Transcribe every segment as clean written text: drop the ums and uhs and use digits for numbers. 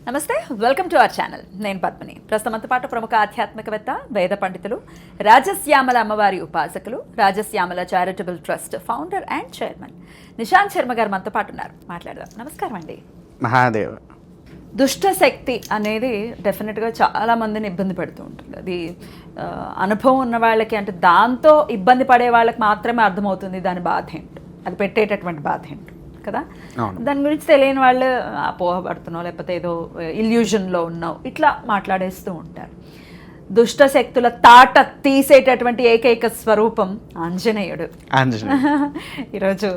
నమస్తే, welcome to our channel. నేను పద్మిని. ప్రస్తుతంతో పాటు ప్రముఖ ఆధ్యాత్మికవేత్త, వేద పండితులు, రాజశ్యామల అమ్మవారి ఉపాసకులు, Rajashyamala charitable trust founder and chairman Nishant Sharma గారు మనతో పాటు ఉన్నారు. మాట్లాడదాం. నమస్కారం అండి. మహాదేవ. దుష్ట శక్తి అనేది డెఫినెట్గా చాలా మందిని ఇబ్బంది పెడుతూ ఉంటుంది. అది అనుభవం ఉన్న వాళ్ళకి, అంటే దాంతో ఇబ్బంది పడే వాళ్ళకి మాత్రమే అర్థమవుతుంది దాని బాధ ఏంటో, అది పెట్టేటటువంటి బాధ ఏంటో కదా. దాని గురించి తెలియని వాళ్ళు అపోహపడుతున్నావు, లేకపోతే ఏదో ఇల్యూజన్లో ఉన్నావు, ఇట్లా మాట్లాడేస్తూ ఉంటారు. దుష్ట శక్తుల తాట తీసేటటువంటి ఏకైక స్వరూపం ఆంజనేయుడు. ఈరోజు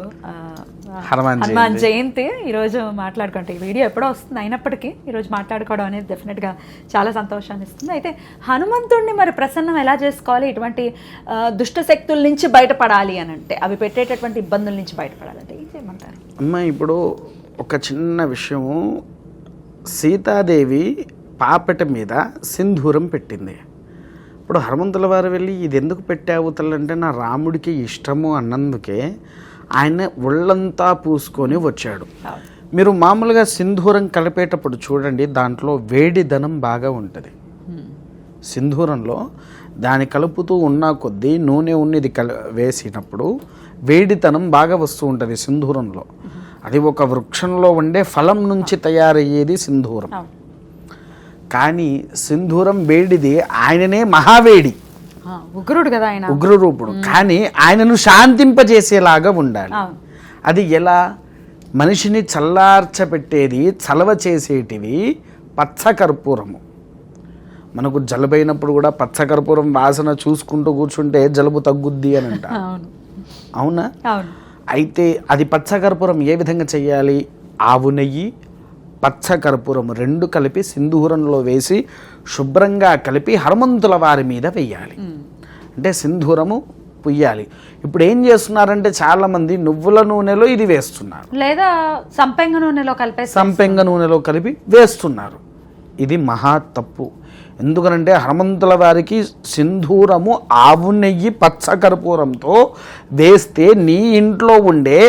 హనుమాన్ జయంతి. ఈరోజు మాట్లాడుకుంటే ఈ వీడియో ఎప్పుడో వస్తుంది, అయినప్పటికీ ఈరోజు మాట్లాడుకోవడం అనేది డెఫినెట్గా చాలా సంతోషాన్ని ఇస్తుంది. అయితే హనుమంతుడిని మరి ప్రసన్నం ఎలా చేసుకోవాలి, ఇటువంటి దుష్ట శక్తుల నుంచి బయటపడాలి అని అంటే, అవి పెట్టేటటువంటి ఇబ్బందుల నుంచి బయటపడాలంటే ఏం చేయమంటారు? అమ్మ, ఇప్పుడు ఒక చిన్న విషయము. సీతాదేవి పాపట మీద సింధూరం పెట్టింది. ఇప్పుడు హనుమంతుల వారు వెళ్ళి ఇది ఎందుకు పెట్టావు తల్లంటే నా రాముడికి ఇష్టము అన్నందుకే ఆయన ఒళ్ళంతా పూసుకొని వచ్చాడు. మీరు మామూలుగా సింధూరం కలిపేటప్పుడు చూడండి, దాంట్లో వేడిదనం బాగా ఉంటుంది. సింధూరంలో దాన్ని కలుపుతూ ఉన్న కొద్దీ నూనె ఉన్నది వేసినప్పుడు వేడితనం బాగా వస్తూ ఉంటుంది సింధూరంలో. అది ఒక వృక్షంలో ఉండే ఫలం నుంచి తయారయ్యేది సింధూరం. కానీ సింధూరం వేడిది, ఆయననే మహావేడి, ఉగ్రుడు కదా ఆయన, ఉగ్ర రూపుడు. కానీ ఆయనను శాంతింపజేసేలాగా ఉండాలి. అది ఎలా? మనిషిని చల్లార్చపెట్టేది, చలవ చేసేటివి పచ్చకర్పూరము. మనకు జలుబైనప్పుడు కూడా పచ్చకర్పూరం వాసన చూసుకుంటూ కూర్చుంటే జలుబు తగ్గుద్ది అని అంట. అవునా? అయితే అది పచ్చకర్పూరం ఏ విధంగా చేయాలి? ఆవు నెయ్యి, పచ్చకర్పూరం రెండు కలిపి సింధూరంలో వేసి శుభ్రంగా కలిపి హనుమంతుల వారి మీద వెయ్యాలి. అంటే సింధూరము పుయ్యాలి. ఇప్పుడు ఏం చేస్తున్నారంటే చాలా మంది నువ్వుల నూనెలో ఇది వేస్తున్నారు, లేదా సంపెంగ నూనెలో కలిపి వేస్తున్నారు. ఇది మహా తప్పు. ఎందుకనంటే హనుమంతుల వారికి సింధూరము ఆవు నెయ్యి పచ్చకర్పూరంతో వేస్తే నీ ఇంట్లో ఉండే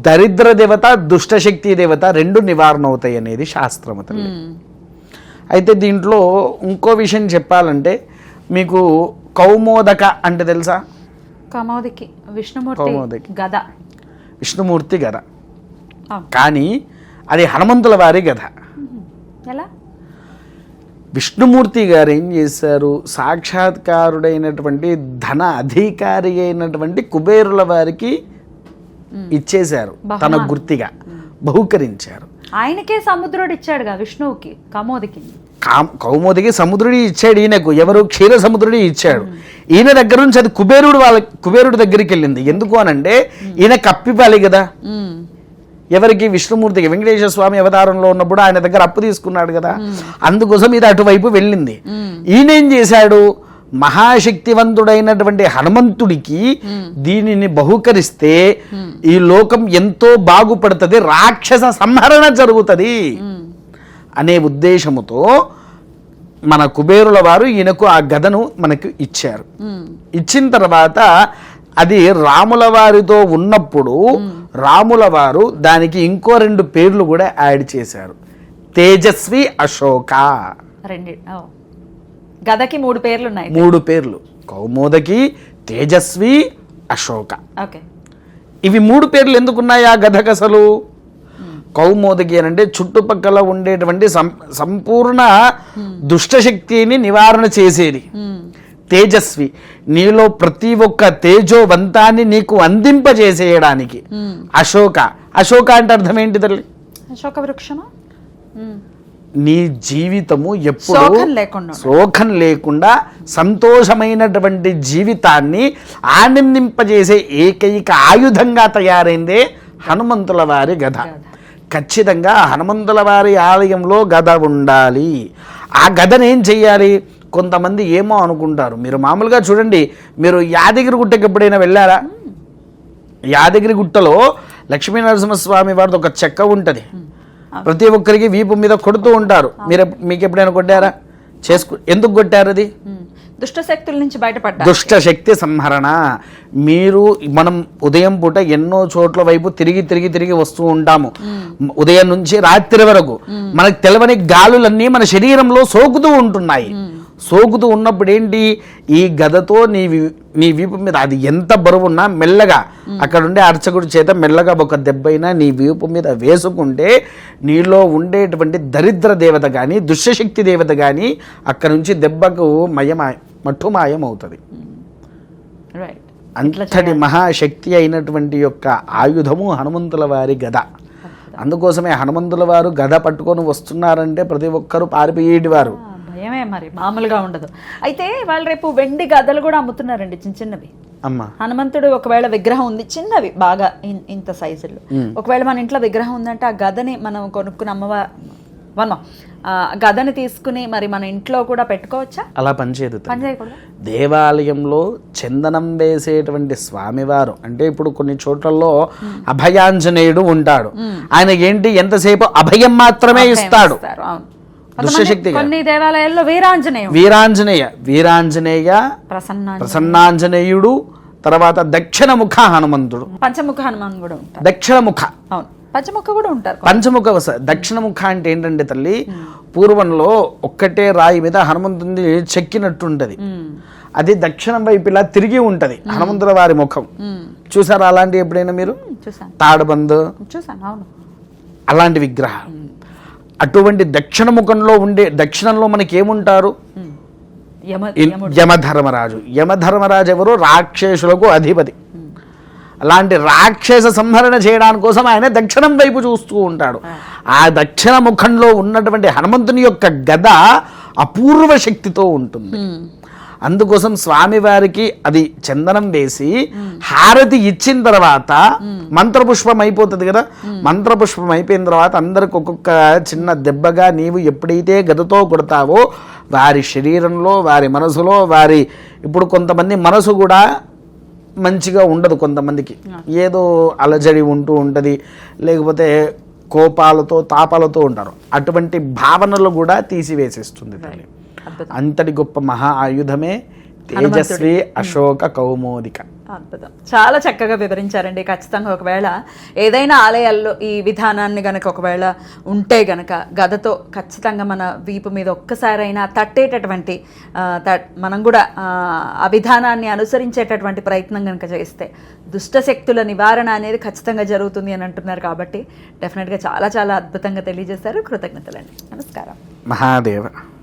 దరిద్ర దేవత, దుష్టశక్తి దేవత రెండు నివారణ అవుతాయి అనేది శాస్త్రం. అయితే దీంట్లో ఇంకో విషయం చెప్పాలంటే, మీకు కౌమోదక అంటే తెలుసా? కౌమోదకి విష్ణుమూర్తి గద. విష్ణుమూర్తి గద, కానీ అది హనుమంతుల వారి గద. ఎలా? విష్ణుమూర్తి గారు ఏం చేశారు? సాక్షాత్కారుడైనటువంటి ధన అధికారి అయినటువంటి కుబేరుల వారికి ఇచ్చేశారు, తన గుర్తిగా బహుకరించారు. ఆయనకే సముద్రుడు ఇచ్చాడుగా విష్ణువుకి, కౌమోదికి సముద్రుడి ఇచ్చాడు ఈయనకు. ఎవరు? క్షీర సముద్రుడి ఇచ్చాడు. ఈయన దగ్గర నుంచి అది కుబేరుడి దగ్గరికి వెళ్ళింది. ఎందుకు అనంటే ఈయన కప్పిపాలి కదా. ఎవరికి? విష్ణుమూర్తికి. వెంకటేశ్వర స్వామి అవతారంలో ఉన్నప్పుడు ఆయన దగ్గర అప్పు తీసుకున్నాడు కదా, అందుకోసం ఇది అటువైపు వెళ్ళింది. ఈయనేం చేశాడు? మహాశక్తివంతుడైనటువంటి హనుమంతుడికి దీనిని బహుకరిస్తే ఈ లోకం ఎంతో బాగుపడుతుంది, రాక్షస సంహరణ జరుగుతుంది అనే ఉద్దేశముతో మన కుబేరుల వారు ఈయనకు ఆ గదను మనకు ఇచ్చారు. ఇచ్చిన తర్వాత అది రాముల వారితో ఉన్నప్పుడు రాముల వారు దానికి ఇంకో రెండు పేర్లు కూడా యాడ్ చేశారు. తేజస్వి, అశోక. గదకి మూడు పేర్లు ఉన్నాయి. మూడు పేర్లు: కౌమోదకి, తేజస్వి, అశోక. ఇవి మూడు పేర్లు ఎందుకున్నాయి ఆ గదకు అసలు? కౌమోదకి అని అంటే చుట్టుపక్కల ఉండేటువంటి సంపూర్ణ దుష్టశక్తిని నివారణ చేసేది. తేజస్వి, నీలో ప్రతి ఒక్క తేజోవంతాన్ని నీకు అందింపజేసేయడానికి. అశోక, అశోక అంటే అర్థం ఏంటి తల్లి? అశోక వృక్షమా? నీ జీవితము ఎప్పుడు శోకం లేకుండా సంతోషమైనటువంటి జీవితాన్ని ఆనందింపజేసే ఏకైక ఆయుధంగా తయారైందే హనుమంతుల వారి గద. ఖచ్చితంగా హనుమంతుల వారి ఆలయంలో గద ఉండాలి. ఆ గదను ఏం చెయ్యాలి? కొంతమంది ఏమో అనుకుంటారు. మీరు మామూలుగా చూడండి, మీరు యాదగిరి గుట్టకి ఎప్పుడైనా వెళ్ళారా? యాదగిరి గుట్టలో లక్ష్మీనరసింహస్వామి వారిది ఒక చెక్క ఉంటుంది. ప్రతి ఒక్కరికి వీపు మీద కొడుతూ ఉంటారు. మీకు ఎప్పుడైనా కొట్టారా? ఎందుకు కొట్టారు? అది దుష్ట శక్తుల నుంచి బయటపడ్డా. దుష్ట శక్తి సంహరణ. మనం ఉదయం పూట ఎన్నో చోట్ల వైపు తిరిగి వస్తూ ఉంటాము. ఉదయం నుంచి రాత్రి వరకు మనకు తెలవని గాలులన్నీ మన శరీరంలో సోకుతూ ఉంటున్నాయి. సోకుతూ ఉన్నప్పుడు ఏంటి, ఈ గదతో నీ వీపు మీద అది ఎంత బరువున్నా మెల్లగా అక్కడ ఉండే అర్చకుడి చేత మెల్లగా ఒక దెబ్బైనా నీ వీపు మీద వేసుకుంటే నీలో ఉండేటువంటి దరిద్ర దేవత కానీ దుష్టశక్తి దేవత కానీ అక్కడ నుంచి దెబ్బకు మట్టుమాయం అవుతుంది. అంతటి మహాశక్తి అయినటువంటి యొక్క ఆయుధము హనుమంతుల వారి గద. అందుకోసమే హనుమంతుల వారు గద పట్టుకొని వస్తున్నారంటే ప్రతి ఒక్కరూ పారిపోయేటి వారు. భయమే మరి మామూలుగా ఉండదు. అయితే వాళ్ళు రేపు వెండి గదలు కూడా అమ్ముతున్నారండి, చిన్నవి. అమ్మా, హనుమంతుడు ఒకవేళ విగ్రహం ఉంది, చిన్నవి బాగా ఇంత సైజులో, ఒకవేళ మన ఇంట్లో విగ్రహం ఉందంటే ఆ గదని మనం కొనుక్కుని గదని తీసుకుని మరి మన ఇంట్లో కూడా పెట్టుకోవచ్చా? అలా పనిచేయదు. పనిచేయకూడదు. దేవాలయంలో చందనం వేసేటువంటి స్వామివారు అంటే ఇప్పుడు కొన్ని చోట్లలో అభయాంజనేయుడు ఉంటాడు. ఆయన ఏంటి, ఎంతసేపు అభయం మాత్రమే ఇస్తాడు. దుష్టశక్తి. కొన్ని దేవాలయాల్లో వీరాంజనేయ ప్రసన్నాంజనేయుడు, తర్వాత దక్షిణముఖ హనుమంతుడు, పంచముఖ హనుమాన్ కూడా ఉంటారు. దక్షిణముఖ, పంచముఖ కూడా ఉంటారు. పంచముఖ. దక్షిణముఖ అంటే ఏంటంటే తల్లి, పూర్వంలో ఒక్కటే రాయి మీద హనుమంతుని చెక్కినట్టుంటది. అది దక్షిణం వైపు ఇలా తిరిగి ఉంటది హనుమంతుల వారి ముఖం. చూసారా అలాంటి ఎప్పుడైనా మీరు? తాడుబందు అలాంటి విగ్రహాలు. అటువంటి దక్షిణముఖంలో ఉండే, దక్షిణంలో మనకి ఏముంటారు? యమధర్మరాజు. యమధర్మరాజు ఎవరు? రాక్షసులకు అధిపతి. అలాంటి రాక్షస సంహరణ చేయడానికి కోసం ఆయన దక్షిణం వైపు చూస్తూ ఉంటాడు. ఆ దక్షిణ ముఖంలో ఉన్నటువంటి హనుమంతుని యొక్క గద అపూర్వ శక్తితో ఉంటుంది. అందుకోసం స్వామివారికి అది చందనం వేసి హారతి ఇచ్చిన తర్వాత మంత్రపుష్పం అయిపోతుంది కదా. మంత్రపుష్పం అయిపోయిన తర్వాత అందరికి ఒక్కొక్క చిన్న దెబ్బగా నీవు ఎప్పుడైతే గదతో కొడతావో వారి శరీరంలో, వారి మనసులో, ఇప్పుడు కొంతమంది మనసు కూడా మంచిగా ఉండదు, కొంతమందికి ఏదో అలజడి ఉంటూ ఉంటుంది, లేకపోతే కోపాలతో తాపాలతో ఉంటారు. అటువంటి భావనలు కూడా తీసివేసేస్తుంది తల్లి. అంతటి గొప్ప మహా ఆయుధమే తేజస్వి అశోక కౌమోదిక. అద్భుతం. చాలా చక్కగా వివరించారండి. ఖచ్చితంగా ఒకవేళ ఏదైనా ఆలయాల్లో ఈ విధానాన్ని గనక ఒకవేళ ఉంటే గనక గదతో ఖచ్చితంగా మన వీపు మీద ఒక్కసారైనా తట్టేటటువంటి మనం కూడా ఆ విధానాన్ని అనుసరించేటటువంటి ప్రయత్నం కనుక చేస్తే దుష్టశక్తుల నివారణ అనేది ఖచ్చితంగా జరుగుతుంది అని అంటున్నారు. కాబట్టి డెఫినెట్గా చాలా చాలా అద్భుతంగా తెలియజేశారు. కృతజ్ఞతలండి. నమస్కారం. మహాదేవ.